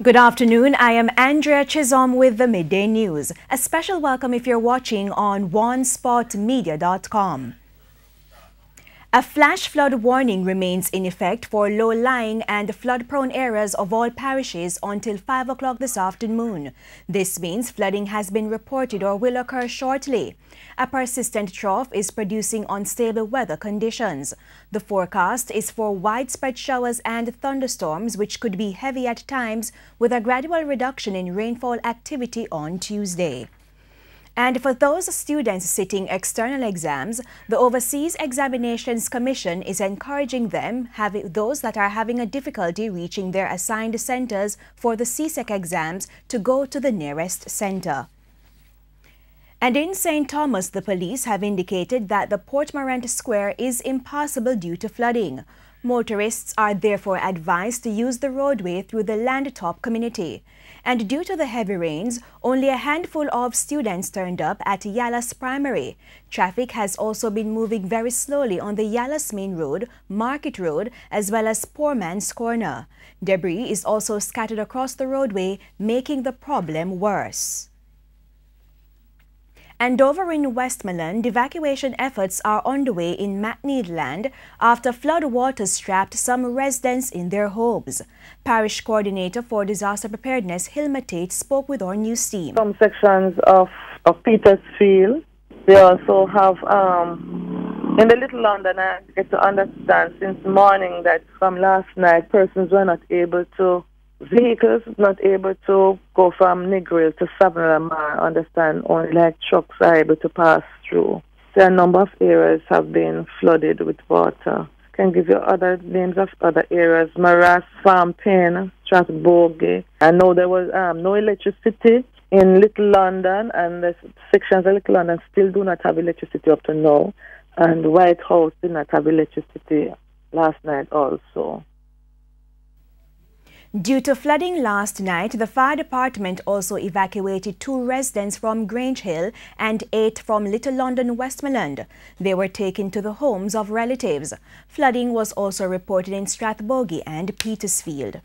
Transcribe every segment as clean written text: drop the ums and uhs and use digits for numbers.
Good afternoon. I am Andrea Chisholm with the Midday News. A special welcome if you're watching on onespotmedia.com. A flash flood warning remains in effect for low-lying and flood-prone areas of all parishes until 5 o'clock this afternoon. This means flooding has been reported or will occur shortly. A persistent trough is producing unstable weather conditions. The forecast is for widespread showers and thunderstorms, which could be heavy at times, with a gradual reduction in rainfall activity on Tuesday. And for those students sitting external exams, the Overseas Examinations Commission is encouraging those that are having a difficulty reaching their assigned centers for the CSEC exams to go to the nearest center. And in St. Thomas, the police have indicated that the Port Morant Square is impassable due to flooding. Motorists are therefore advised to use the roadway through the Landtop community. And due to the heavy rains, only a handful of students turned up at Yallas Primary. Traffic has also been moving very slowly on the Yallas Main Road, Market Road, as well as Poor Man's Corner. Debris is also scattered across the roadway, making the problem worse. And over in Westmoreland, evacuation efforts are underway in McNeedland after flood waters trapped some residents in their homes. Parish Coordinator for Disaster Preparedness, Hilma Tate, spoke with our news team. Some sections of Petersfield, they also have, in the Little London, I get to understand since morning that from last night, persons were not able to, vehicles not able to go from Negril to Savannah. I understand only like trucks are able to pass through. There are a number of areas have been flooded with water. Can give you other names of other areas: Maras, Farm Pen, Strasbourg. I know there was no electricity in Little London, and the sections of Little London still do not have electricity up to now. And White House did not have electricity last night also. Due to flooding last night, the fire department also evacuated 2 residents from Grange Hill and 8 from Little London, Westmoreland. They were taken to the homes of relatives. Flooding was also reported in Strathbogie and Petersfield.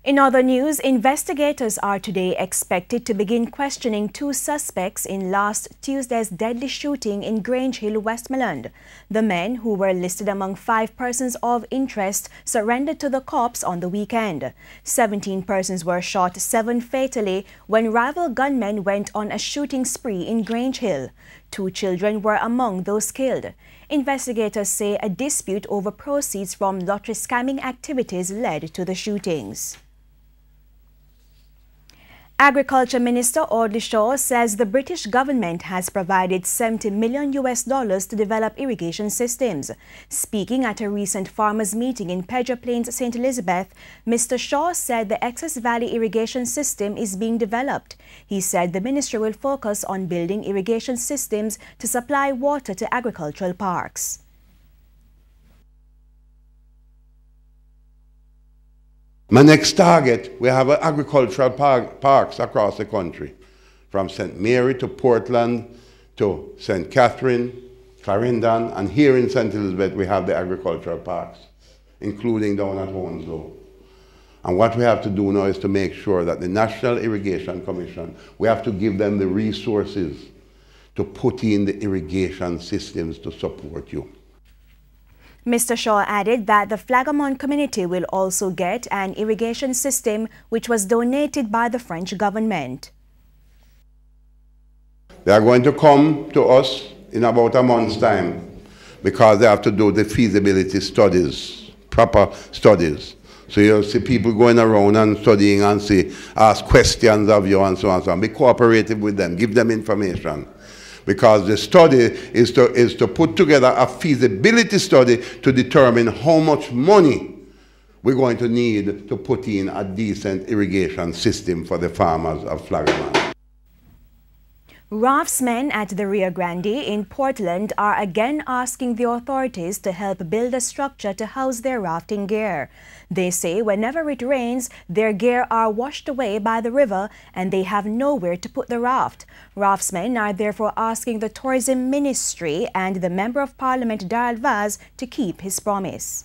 In other news, investigators are today expected to begin questioning 2 suspects in last Tuesday's deadly shooting in Grange Hill, Westmoreland. The men, who were listed among 5 persons of interest, surrendered to the cops on the weekend. 17 persons were shot, 7 fatally, when rival gunmen went on a shooting spree in Grange Hill. 2 children were among those killed. Investigators say a dispute over proceeds from lottery scamming activities led to the shootings. Agriculture Minister Audley Shaw says the British government has provided $70 million to develop irrigation systems. Speaking at a recent farmers' meeting in Pedro Plains, St. Elizabeth, Mr. Shaw said the Excess Valley irrigation system is being developed. He said the ministry will focus on building irrigation systems to supply water to agricultural parks. My next target, we have agricultural parks across the country, from St. Mary to Portland to St. Catherine, Clarendon, and here in St. Elizabeth we have the agricultural parks, including down at Hounslow. And what we have to do now is to make sure that the National Irrigation Commission, we have to give them the resources to put in the irrigation systems to support you. Mr. Shaw added that the Flagamon community will also get an irrigation system which was donated by the French government. They are going to come to us in about a month's time because they have to do the feasibility studies, proper studies. So you'll see people going around and studying and ask questions of you and so on and so on. Be cooperative with them, give them information. Because the study is to put together a feasibility study to determine how much money we're going to need to put in a decent irrigation system for the farmers of Flagman. Raftsmen at the Rio Grande in Portland are again asking the authorities to help build a structure to house their rafting gear. They say whenever it rains, their gear are washed away by the river and they have nowhere to put the raft. Raftsmen are therefore asking the Tourism Ministry and the Member of Parliament Darrell Vaz to keep his promise.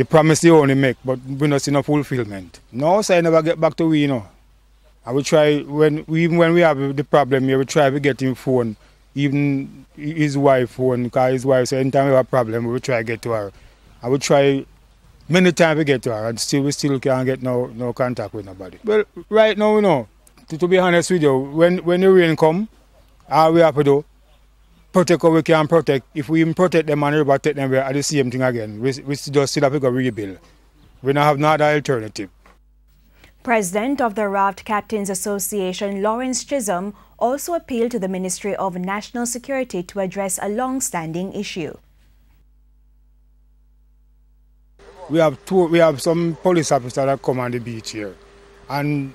The promise they only make, but we not see no fulfillment. No, so I never get back to we, you know. I will try, even when we have the problem here, we try to get him phone, even his wife phone, because his wife said anytime we have a problem, we will try to get to her. I will try many times to get to her, and we still can't get no contact with nobody. Well, right now, you know, to be honest with you, when the rain come, all we have to do, protect what we can protect. If we even protect them and river take them, we are the same thing again. We just still have to go rebuild. We don't have no other alternative. President of the Raft Captains Association, Lawrence Chisholm, also appealed to the Ministry of National Security to address a long-standing issue. We have some police officers that come on the beach here, and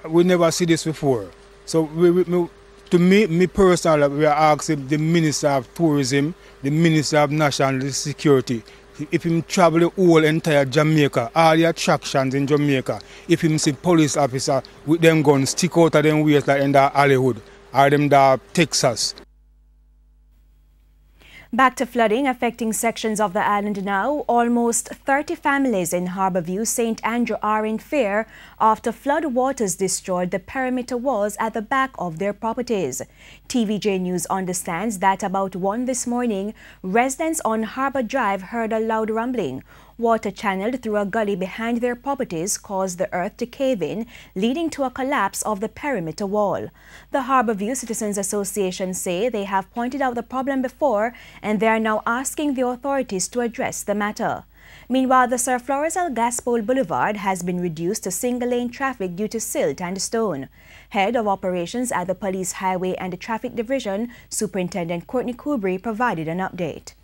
we never see this before. So to me personally, we are asking the Minister of Tourism, the Minister of National Security, if him travel the whole entire Jamaica, all the attractions in Jamaica, if him see police officer with them guns stick out of them waist like in the Hollywood or them the Texas. Back to flooding affecting sections of the island now. Almost 30 families in Harbourview, St. Andrew are in fear after flood waters destroyed the perimeter walls at the back of their properties. TVJ News understands that about 1 this morning, residents on Harbour Drive heard a loud rumbling. Water channeled through a gully behind their properties caused the earth to cave in, leading to a collapse of the perimeter wall. The Harbourview Citizens Association say they have pointed out the problem before and they are now asking the authorities to address the matter. Meanwhile, the Sir Florizel Gaspol Boulevard has been reduced to single-lane traffic due to silt and stone. Head of Operations at the Police Highway and Traffic Division, Superintendent Courtney Kubri, provided an update.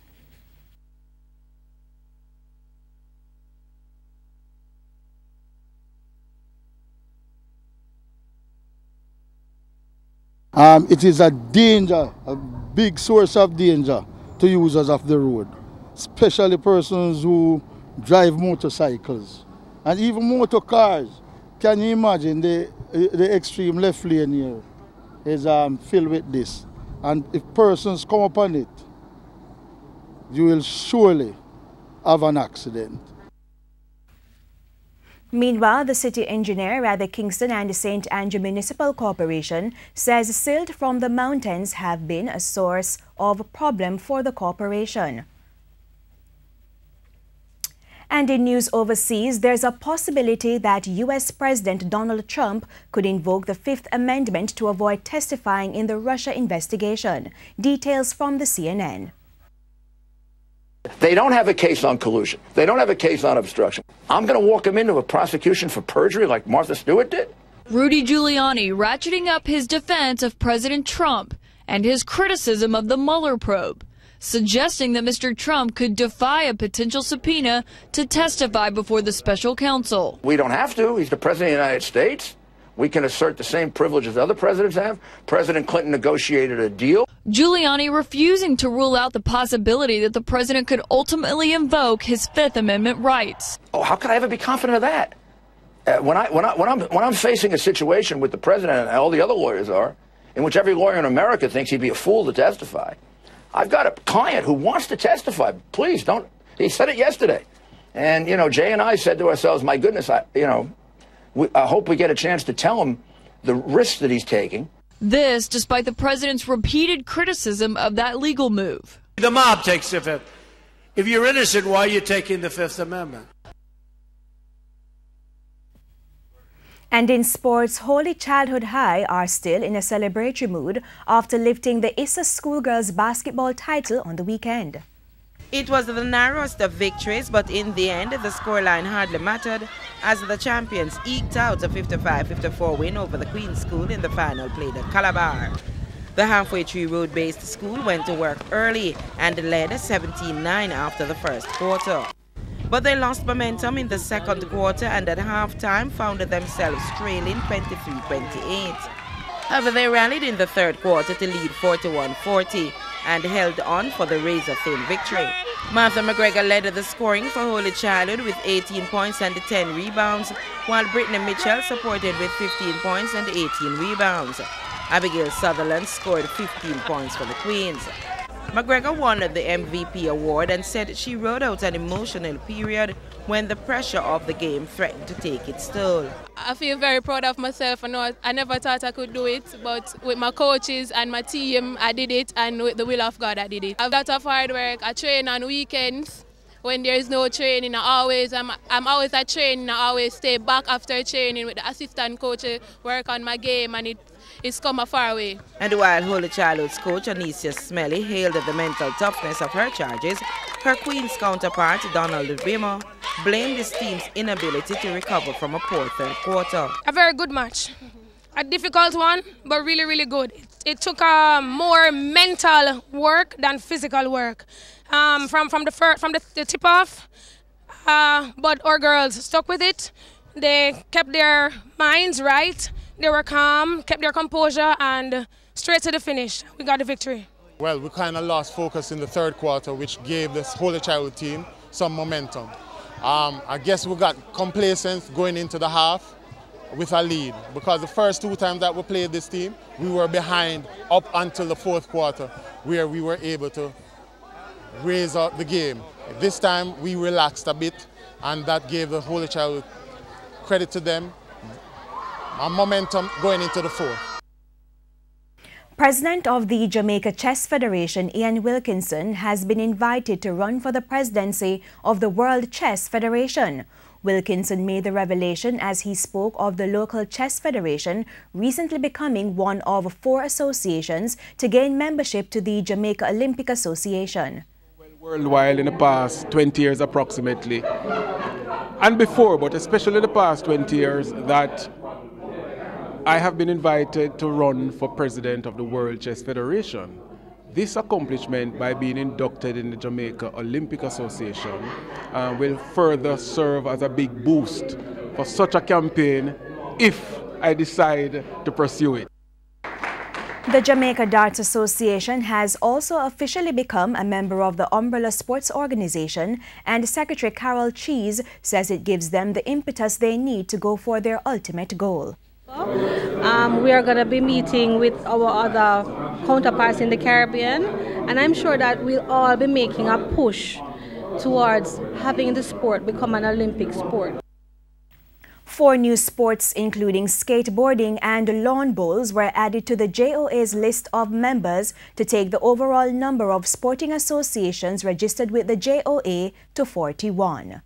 It is a danger, a big source of danger to users of the road, especially persons who drive motorcycles and even motor cars. Can you imagine the extreme left lane here is filled with this, and if persons come upon it, you will surely have an accident. Meanwhile, the city engineer at the Kingston and St. Andrew Municipal Corporation says silt from the mountains have been a source of problem for the corporation. And in news overseas, there's a possibility that U.S. President Donald Trump could invoke the Fifth Amendment to avoid testifying in the Russia investigation. Details from the CNN. They don't have a case on collusion. They don't have a case on obstruction. I'm going to walk him into a prosecution for perjury like Martha Stewart did? Rudy Giuliani ratcheting up his defense of President Trump and his criticism of the Mueller probe, suggesting that Mr. Trump could defy a potential subpoena to testify before the special counsel. We don't have to. He's the President of the United States. We can assert the same privileges other presidents have. President Clinton negotiated a deal. Giuliani refusing to rule out the possibility that the president could ultimately invoke his Fifth Amendment rights. Oh, how could I ever be confident of that? When I'm facing a situation with the president and all the other lawyers are, in which every lawyer in America thinks he'd be a fool to testify, I've got a client who wants to testify. Please don't. He said it yesterday. And, you know, Jay and I said to ourselves, my goodness, I hope we get a chance to tell him the risks that he's taking. This despite the president's repeated criticism of that legal move. The mob takes the Fifth. If you're innocent, why are you taking the Fifth Amendment? And in sports, Holy Childhood High are still in a celebratory mood after lifting the ISA schoolgirls basketball title on the weekend. It was the narrowest of victories, but in the end, the scoreline hardly mattered as the champions eked out a 55-54 win over the Queen's School in the final played at Calabar. The Halfway Tree Road-based school went to work early and led 17-9 after the first quarter. But they lost momentum in the second quarter and at halftime found themselves trailing 23-28. However, they rallied in the third quarter to lead 41-40 and held on for the razor-thin victory. Martha McGregor led the scoring for Holy Childhood with 18 points and 10 rebounds, while Brittany Mitchell supported with 15 points and 18 rebounds. Abigail Sutherland scored 15 points for the Queens. McGregor won the MVP award and said she rode out an emotional period when the pressure of the game threatened to take its toll. I feel very proud of myself. I never thought I could do it, but with my coaches and my team, I did it, and with the will of God, I did it. I've got a lot of hard work. I train on weekends. When there is no training, I'm always at training. I always stay back after training with the assistant coach, work on my game, and it's come a far way. And while Holy Childhood's coach Anicia Smelly hailed the mental toughness of her charges, her Queen's counterpart Donald Bimo blamed his team's inability to recover from a poor third quarter. A very good match. A difficult one, but really, really good. It took more mental work than physical work. From the tip off, but our girls stuck with it. They kept their minds right. They were calm, kept their composure, and straight to the finish. We got the victory. Well, we kind of lost focus in the third quarter, which gave this Holy Child team some momentum. I guess we got complacent going into the half with a lead, because the first two times that we played this team, we were behind up until the fourth quarter, where we were able to raise up the game. This time we relaxed a bit, and that gave the Holy Child credit to them, and momentum going into the fourth. President of the Jamaica Chess Federation, Ian Wilkinson, has been invited to run for the presidency of the World Chess Federation. Wilkinson made the revelation as he spoke of the local chess federation recently becoming one of 4 associations to gain membership to the Jamaica Olympic Association. Worldwide in the past 20 years approximately, and before, but especially the past 20 years, that I have been invited to run for president of the World Chess Federation. This accomplishment, by being inducted in the Jamaica Olympic Association, will further serve as a big boost for such a campaign if I decide to pursue it. The Jamaica Darts Association has also officially become a member of the Umbrella Sports Organization, and Secretary Carol Cheese says it gives them the impetus they need to go for their ultimate goal. We are going to be meeting with our other counterparts in the Caribbean, and I'm sure that we'll all be making a push towards having the sport become an Olympic sport. 4 new sports, including skateboarding and lawn bowls, were added to the JOA's list of members to take the overall number of sporting associations registered with the JOA to 41.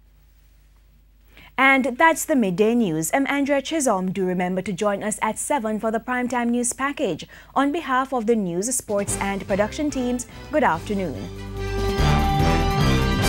And that's the Midday News. I'm Andrea Chisholm. Do remember to join us at 7 for the Primetime News Package. On behalf of the news, sports and production teams, good afternoon.